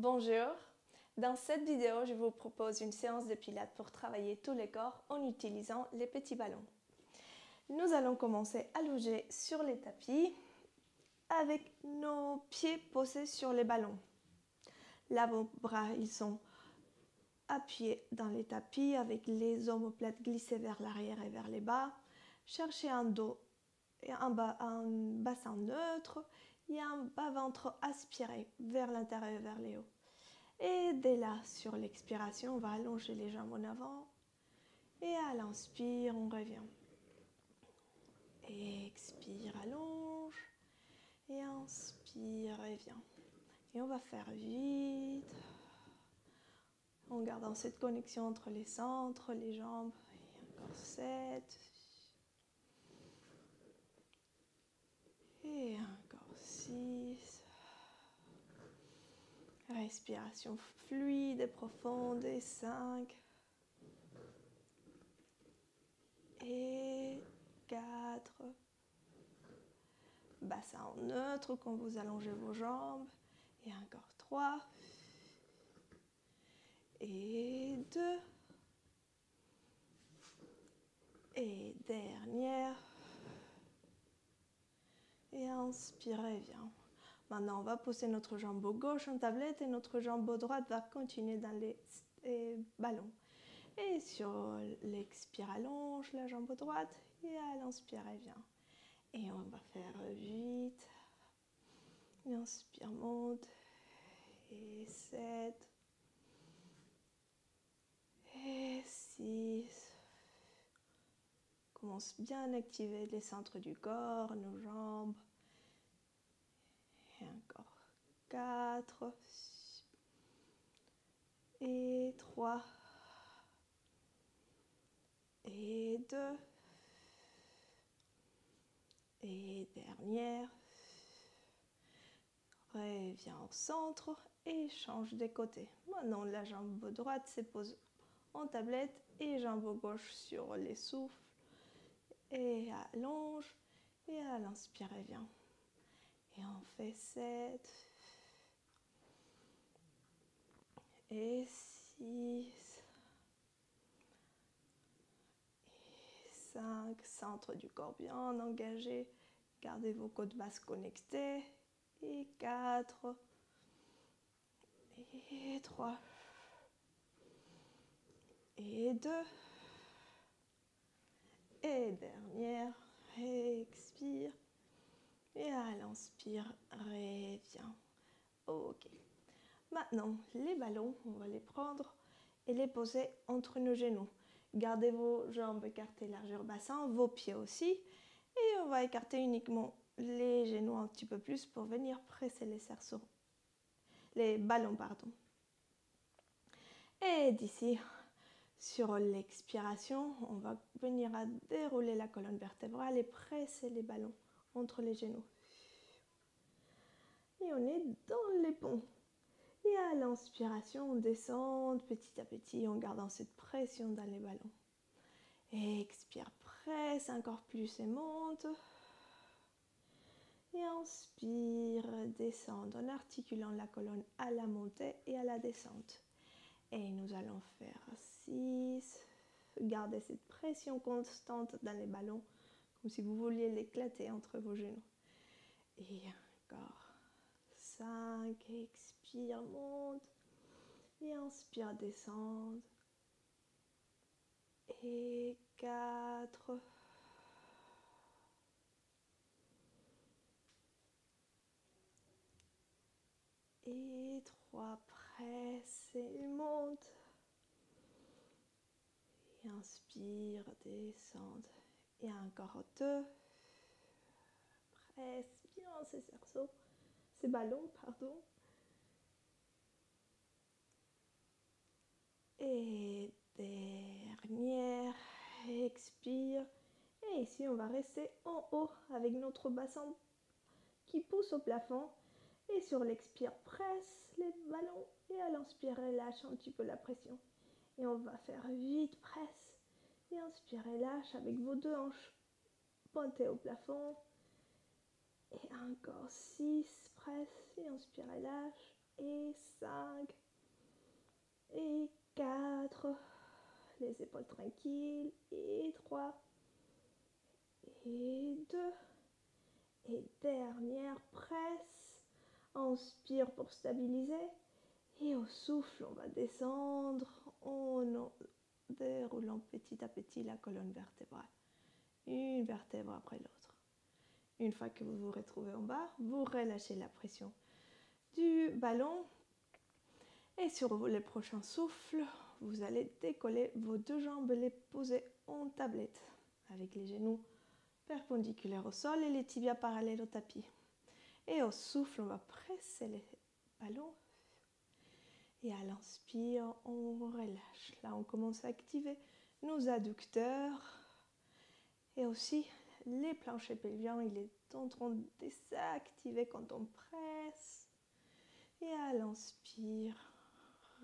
Bonjour, dans cette vidéo, je vous propose une séance de pilates pour travailler tous les corps en utilisant les petits ballons. Nous allons commencer allongés sur les tapis avec nos pieds posés sur les ballons. L'avant-bras, ils sont appuyés dans les tapis avec les omoplates glissées vers l'arrière et vers les bas. Cherchez un dos et un bassin neutre et un bas-ventre aspiré vers l'intérieur et vers les hauts. Et dès là, sur l'expiration, on va allonger les jambes en avant. Et à l'inspire, on revient. Expire, allonge. Et inspire, revient. Et on va faire vite. En gardant cette connexion entre les centres, les jambes. Et encore 7. Et encore 6. Respiration fluide et profonde. Et 5. Et 4. Bassin en neutre quand vous allongez vos jambes. Et encore 3. Et 2. Et dernière. Et inspirez bien. Maintenant, on va pousser notre jambe gauche en tablette et notre jambe droite va continuer dans les ballons. Et sur l'expire, allonge la jambe droite et à l'inspire, vient. Et on va faire vite. Inspire, monte. Et 7. Et 6. Commence bien à activer les centres du corps, nos jambes. Et encore 4. Et 3. Et 2. Et dernière. Reviens au centre et change de côté. Maintenant, la jambe droite se pose en tablette et jambe gauche sur les souffles. Et allonge. Et à l'inspire, reviens. Et on fait 7. Et 6. Et 5. Centre du corps bien engagé. Gardez vos côtes basses connectées. Et 4. Et 3. Et 2. Et dernière. Expire. Et à l'inspire, reviens. Ok. Maintenant, les ballons, on va les prendre et les poser entre nos genoux. Gardez vos jambes écartées largeur bassin, vos pieds aussi. Et on va écarter uniquement les genoux un petit peu plus pour venir presser les cerceaux. Les ballons, pardon. Et d'ici, sur l'expiration, on va venir à dérouler la colonne vertébrale et presser les ballons entre les genoux. Et on est dans les ponts. Et à l'inspiration, on descend petit à petit en gardant cette pression dans les ballons. Et expire, presse encore plus et monte. Et inspire, descend en articulant la colonne à la montée et à la descente. Et nous allons faire 6. Gardez cette pression constante dans les ballons, comme si vous vouliez l'éclater entre vos genoux. Et encore 5. Expire, monte. Et inspire, descend. Et 4. Et 3. Presse et monte. Et inspire, descend. Et encore 2. Presse bien ces cerceaux, ces ballons, pardon. Et dernière, expire. Et ici, on va rester en haut avec notre bassin qui pousse au plafond. Et sur l'expire, presse les ballons. Et à l'inspire, relâche un petit peu la pression. Et on va faire vite, presse. Et inspire et lâche avec vos deux hanches pointées au plafond. Et encore 6, presse. Et inspire et lâche. Et 5. Et 4. Les épaules tranquilles. Et 3. Et 2. Et dernière presse. Inspire pour stabiliser. Et au souffle, on va descendre en déroulant petit à petit la colonne vertébrale. Une vertèbre après l'autre. Une fois que vous vous retrouvez en bas, vous relâchez la pression du ballon. Et sur le prochain souffle, vous allez décoller vos deux jambes, les poser en tablette, avec les genoux perpendiculaires au sol et les tibias parallèles au tapis. Et au souffle, on va presser les ballons. Et à l'inspire, on relâche. Là, on commence à activer nos adducteurs. Et aussi, les planchers pelviens, il est en train de s'activer quand on presse. Et à l'inspire,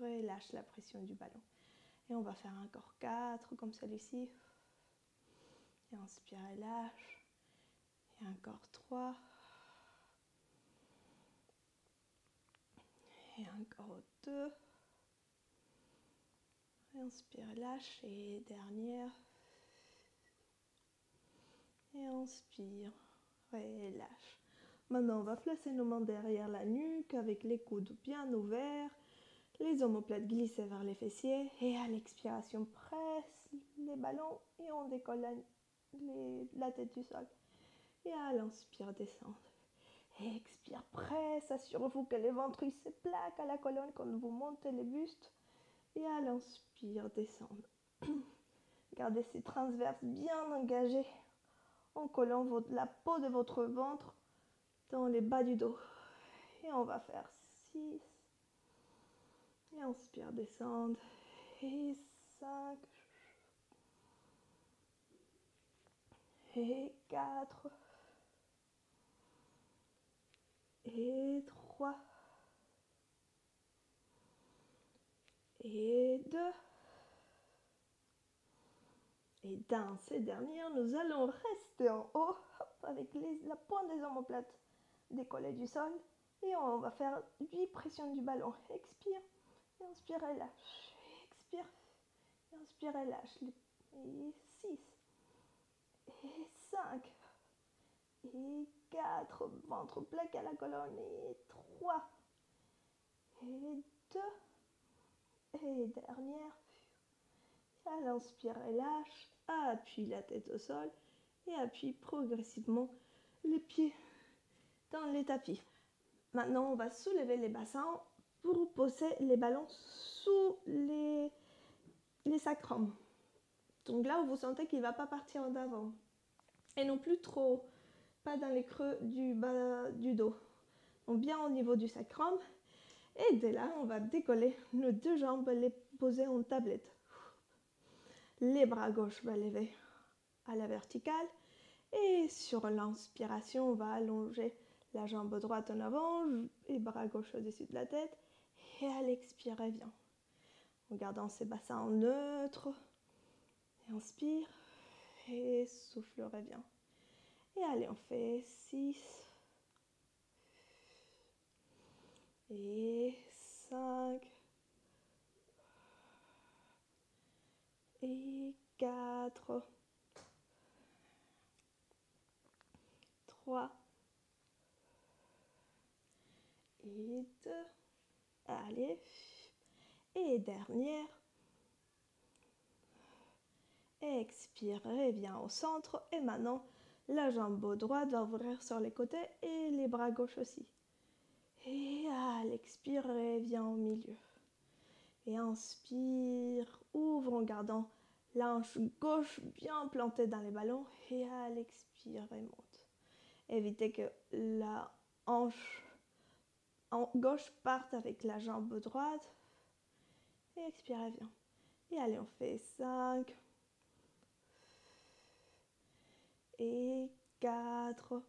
relâche la pression du ballon. Et on va faire encore 4 comme celui-ci. Et inspire et lâche. Et encore 3. Et encore 2. Inspire, lâche. Et dernière. Et inspire, relâche. Maintenant, on va placer nos mains derrière la nuque avec les coudes bien ouverts. Les omoplates glissées vers les fessiers. Et à l'expiration, presse les ballons et on décolle la tête du sol. Et à l'inspire, descendre. Et expire, presse. Assurez-vous que les ventres se plaquent à la colonne quand vous montez les bustes. Et à l'inspire, descendre. Gardez ces transverses bien engagées en collant la peau de votre ventre dans les bas du dos. Et on va faire 6. Et inspire, descendre. Et 5. Et 4. Et 3. Et 2. Et dans ces dernières, nous allons rester en haut avec la pointe des omoplates décollée du sol. Et on va faire 8 pressions du ballon. Expire. Et inspire et lâche. Expire. Et inspire et lâche. Et 6. Et 5. Et 4. Ventre plaqué à la colonne. Et 3. Et 2. Et dernière. À l'inspire et lâche. Appuie la tête au sol. Et appuie progressivement les pieds dans les tapis. Maintenant, on va soulever les bassins pour poser les ballons sous les sacrums. Donc là où vous sentez qu'il ne va pas partir en avant. Et non plus trop, pas dans les creux du bas du dos. Donc bien au niveau du sacrum. Et dès là, on va décoller nos deux jambes, les poser en tablette. Les bras gauches vont lever à la verticale. Et sur l'inspiration, on va allonger la jambe droite en avant et bras gauche au-dessus de la tête. Et à l'expirer, viens. En gardant ses bassins en neutre. Et inspire. Et souffle, reviens. Et allez, on fait 6. Et 5. Et 4. 3. Et 2. Allez. Et dernière. Expire, reviens au centre. Et maintenant, la jambe droite va ouvrir sur les côtés et les bras gauches aussi. Et à l'expire, reviens au milieu. Et inspire, ouvre en gardant la hanche gauche bien plantée dans les ballons. Et à l'expire, remonte. Évitez que la hanche gauche parte avec la jambe droite. Et expire, reviens. Et allez, on fait 5. Et 4.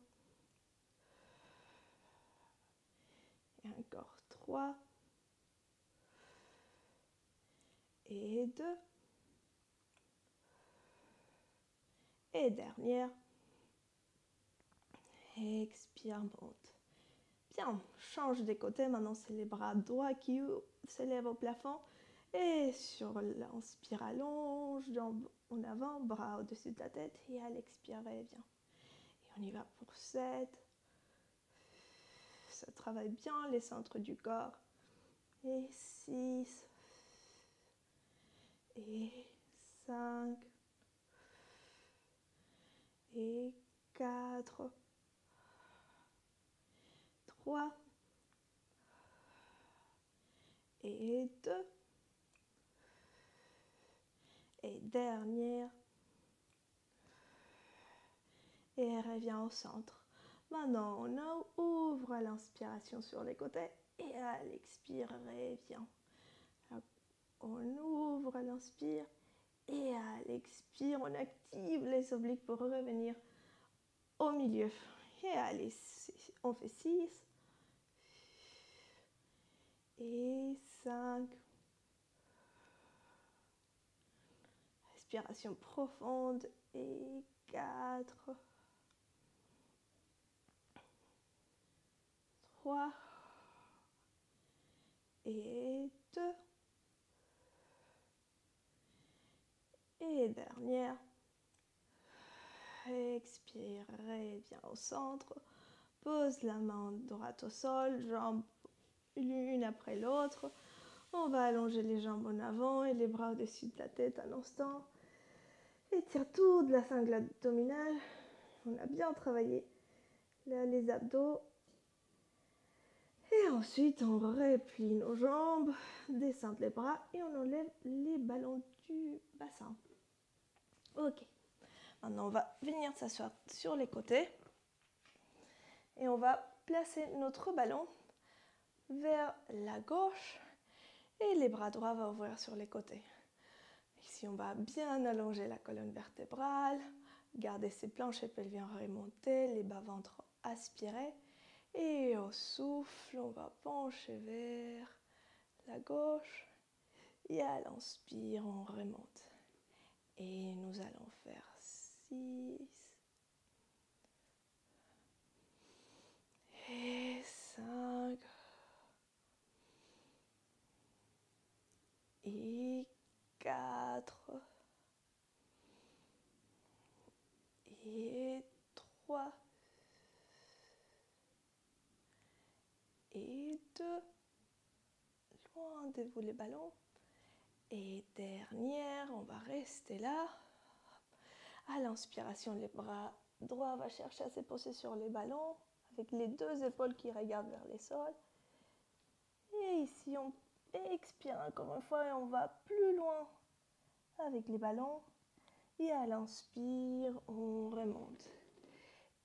Et encore 3. Et 2. Et dernière. Expire, monte. Bien, change des côtés. Maintenant, c'est les bras droits qui s'élèvent au plafond. Et sur l'inspire, allonge, jambes en avant, bras au-dessus de la tête. Et à l'expire, reviens. Et on y va pour 7. Ça travaille bien les centres du corps. Et 6. Et 5. Et 4. 3. Et 2. Et dernière. Et reviens au centre. Maintenant, on ouvre à l'inspiration sur les côtés et à l'expire, reviens. On ouvre à l'inspire et à l'expire, on active les obliques pour revenir au milieu. Et allez, on fait 6 et 5. Respiration profonde et 4. 3 et 2 et dernière. Expire, reviens au centre. Pose la main droite au sol, jambes l'une après l'autre. On va allonger les jambes en avant et les bras au-dessus de la tête un instant. Étire toute la sangle abdominale. On a bien travaillé là, les abdos. Et ensuite, on replie nos jambes, descend les bras et on enlève les ballons du bassin. Ok. Maintenant, on va venir s'asseoir sur les côtés. Et on va placer notre ballon vers la gauche. Et les bras droits vont ouvrir sur les côtés. Ici, on va bien allonger la colonne vertébrale. Garder ses planches pelviennes remontées, les bas-ventres aspirés. Et au souffle, on va pencher vers la gauche. Et à l'inspire, on remonte. Et nous allons faire 6. Et 5. Et 4. Et 3. Et 2. Loin de vous les ballons. Et dernière, on va rester là. À l'inspiration, les bras droits vont chercher à se poser sur les ballons avec les deux épaules qui regardent vers les sols. Et ici, on expire encore une fois et on va plus loin avec les ballons. Et à l'inspire, on remonte.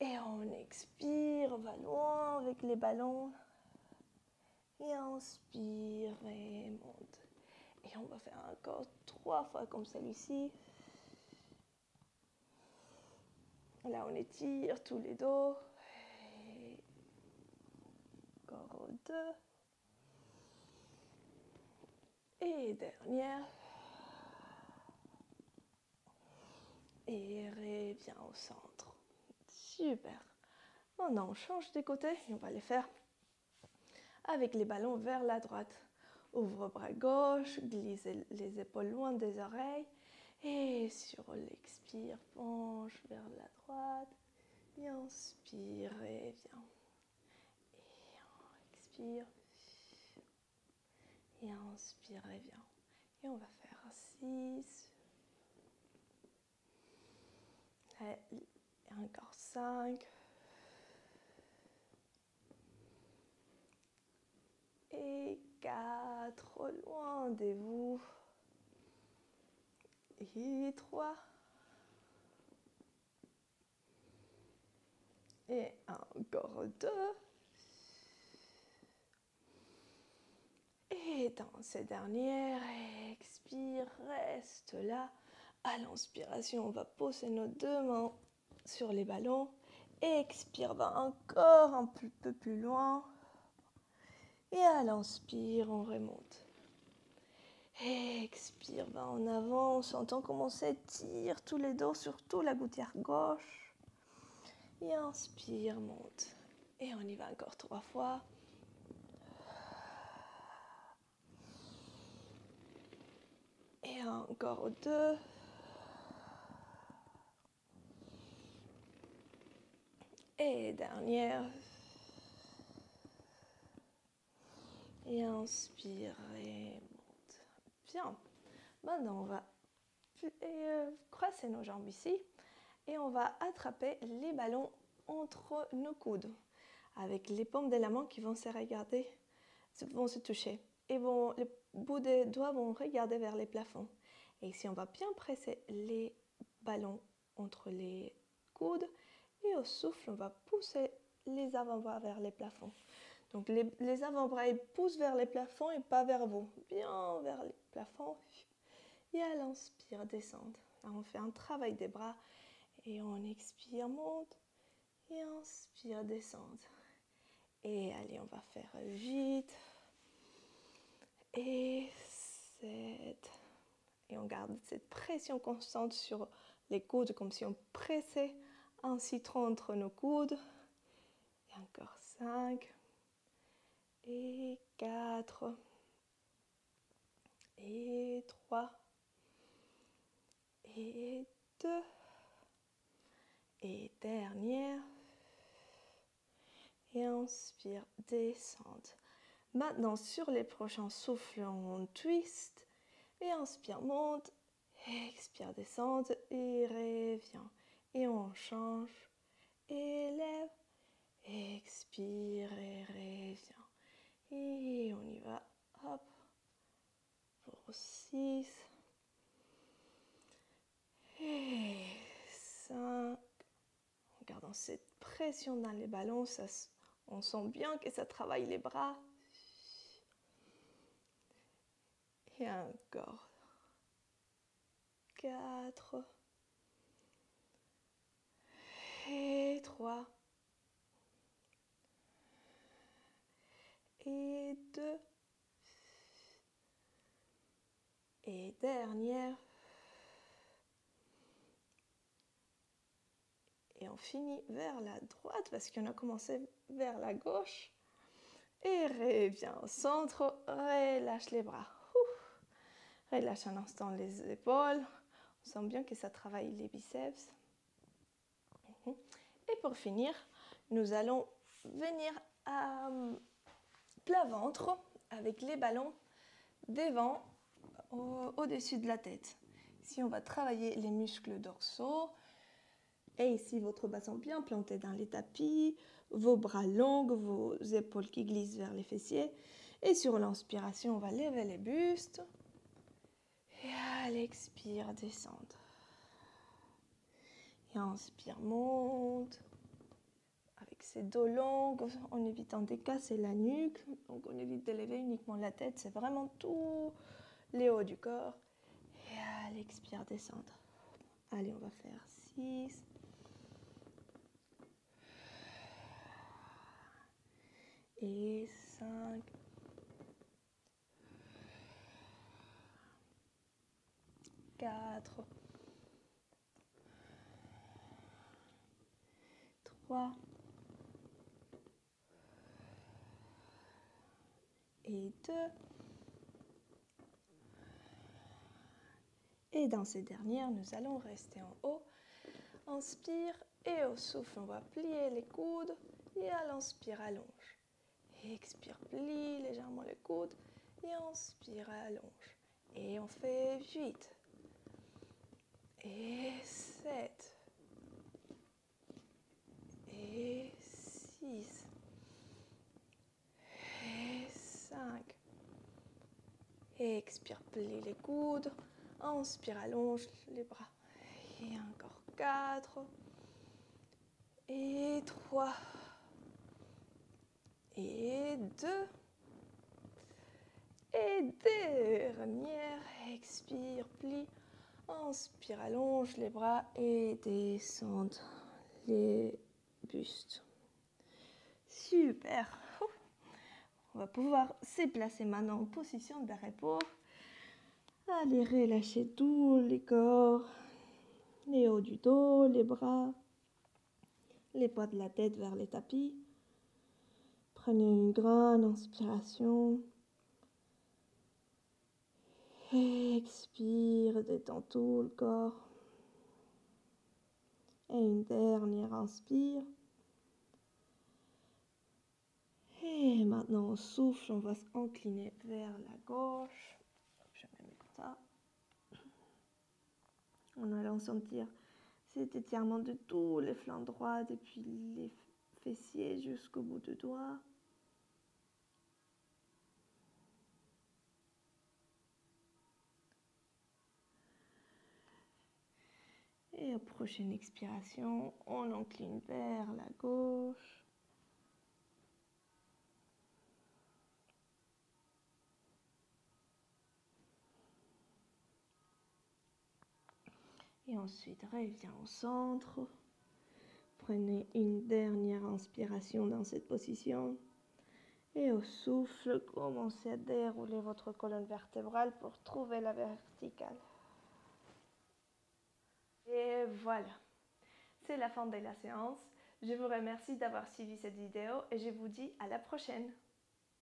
Et on expire, on va loin avec les ballons. Et inspire, remonte. Et on va faire encore 3 fois comme celui-ci. Là, on étire tous les dos. Et encore 2. Et dernière. Et reviens au centre. Super. Maintenant, on change de côté et on va les faire avec les ballons vers la droite. Ouvre bras gauche, glisse les épaules loin des oreilles. Et sur l'expire, penche vers la droite. Et inspire, reviens. Et on expire. Et inspire, reviens. Et on va faire 6. Et encore 5. Et 4, loin de vous. Et 3. Et encore 2. Et dans ces dernières, expire, reste là. À l'inspiration, on va poser nos deux mains sur les ballons. Expire, va encore un peu plus loin. Et à l'inspire, on remonte. Expire, va en avant, on s'entend comment on s'étire tous les dos, surtout la gouttière gauche. Et inspire, monte. Et on y va encore 3 fois. encore 2. Et dernière. Et inspire et monte. Bien. Maintenant, on va croiser nos jambes ici. Et on va attraper les ballons entre nos coudes. Avec les paumes de la main qui vont se regarder, vont se toucher. Et les bouts des doigts vont regarder vers les plafonds. Et ici, on va bien presser les ballons entre les coudes. Et au souffle, on va pousser les avant-bras vers les plafonds. Donc les avant-bras ils poussent vers les plafonds et pas vers vous. Bien vers les plafonds. Et à l'inspire, descendre. Là, on fait un travail des bras. Et on expire, monte. Et inspire, descendre. Et allez, on va faire 8. Et 7. Et on garde cette pression constante sur les coudes, comme si on pressait un citron entre nos coudes. Et encore 5. Et 4. Et 3. Et 2. Et dernière. Et inspire, descente. Maintenant, sur les prochains souffles, on twist. Et inspire, monte. Expire, descente. Et revient. Et on change. Élève. Expire et revient. Et on y va. Hop. Pour 6. Et 5. En gardant cette pression dans les ballons, on sent bien que ça travaille les bras. Et encore 4. Et 3. Et 2. Et dernière. Et on finit vers la droite parce qu'on a commencé vers la gauche. Et reviens au centre, relâche les bras. Relâche un instant les épaules. On sent bien que ça travaille les biceps. Et pour finir, nous allons venir à plat ventre avec les ballons devant au-dessus de la tête. Ici, on va travailler les muscles dorsaux. Et ici, votre bassin bien planté dans les tapis, vos bras longs, vos épaules qui glissent vers les fessiers. Et sur l'inspiration, on va lever les bustes. Et à l'expire, descendre. Et inspire, monte. Avec ses dos longs, en évitant de casser la nuque. Donc on évite de lever uniquement la tête. C'est vraiment tout les hauts du corps. Et à l'expire, descendre. Allez, on va faire 6. Et 5. Quatre. 3. Et 2. Et dans ces dernières, nous allons rester en haut. Inspire et au souffle, on va plier les coudes et à l'inspire, allonge. Et expire, plie légèrement les coudes et inspire, allonge. Et on fait 8. Et 7. Et 6. Et 5. Et expire, plie les coudes. Inspire, allonge les bras. Et encore 4. Et 3. Et 2. Et dernière, expire, plie. Inspire, allonge les bras et descendre les bustes. Super. On va pouvoir se placer maintenant en position de repos. Allez, relâchez tout les corps, les hauts du dos, les bras, les poids de la tête vers les tapis. Prenez une grande inspiration. Expire, détends tout le corps. Et une dernière inspire. Et maintenant on souffle, on va s'incliner vers la gauche. Je me mets comme ça. En allant sentir cet étirement de tous les flancs droits, depuis les fessiers jusqu'au bout du doigt. Et à prochaine expiration, on incline vers la gauche. Et ensuite, reviens au centre. Prenez une dernière inspiration dans cette position. Et au souffle, commencez à dérouler votre colonne vertébrale pour trouver la verticale. Et voilà, c'est la fin de la séance. Je vous remercie d'avoir suivi cette vidéo et je vous dis à la prochaine.